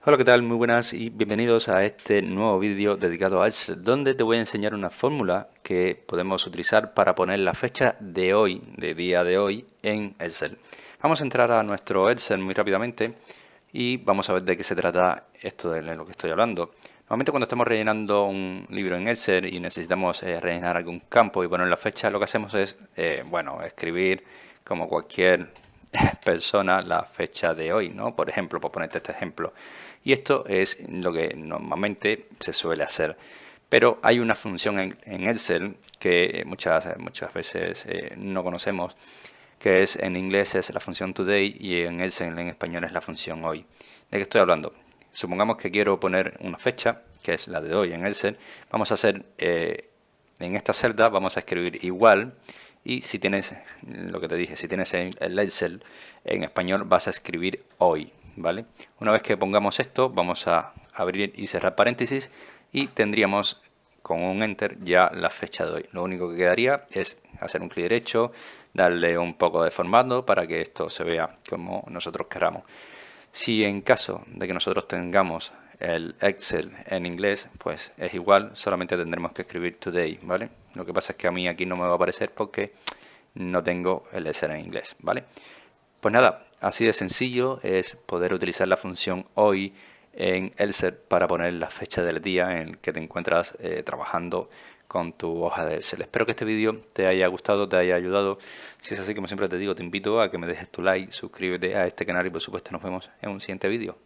Hola, ¿qué tal? Muy buenas y bienvenidos a este nuevo vídeo dedicado a Excel, donde te voy a enseñar una fórmula que podemos utilizar para poner la fecha de hoy, de día de hoy, en Excel. Vamos a entrar a nuestro Excel muy rápidamente y vamos a ver de qué se trata esto de lo que estoy hablando. Normalmente cuando estamos rellenando un libro en Excel y necesitamos rellenar algún campo y poner la fecha, lo que hacemos es, escribir como cualquier persona la fecha de hoy, ¿no? Por ejemplo, por ponerte este ejemplo. Y esto es lo que normalmente se suele hacer. Pero hay una función en Excel que muchas veces no conocemos, que es en inglés es la función today y en Excel en español es la función hoy. ¿De qué estoy hablando? Supongamos que quiero poner una fecha, que es la de hoy en Excel. Vamos a hacer, en esta celda vamos a escribir igual. Y si tienes, lo que te dije, si tienes el Excel en español vas a escribir hoy, ¿vale? Una vez que pongamos esto, vamos a abrir y cerrar paréntesis y tendríamos con un enter ya la fecha de hoy. Lo único que quedaría es hacer un clic derecho, darle un poco de formato para que esto se vea como nosotros queramos. Si en caso de que nosotros tengamos el Excel en inglés, pues es igual, solamente tendremos que escribir today, ¿vale? Lo que pasa es que a mí aquí no me va a aparecer porque no tengo el Excel en inglés, ¿vale? Pues nada, así de sencillo es poder utilizar la función hoy en Excel para poner la fecha del día en el que te encuentras trabajando con tu hoja de Excel. Espero que este vídeo te haya gustado, te haya ayudado. Si es así, como siempre te digo, te invito a que me dejes tu like, suscríbete a este canal y por supuesto nos vemos en un siguiente vídeo.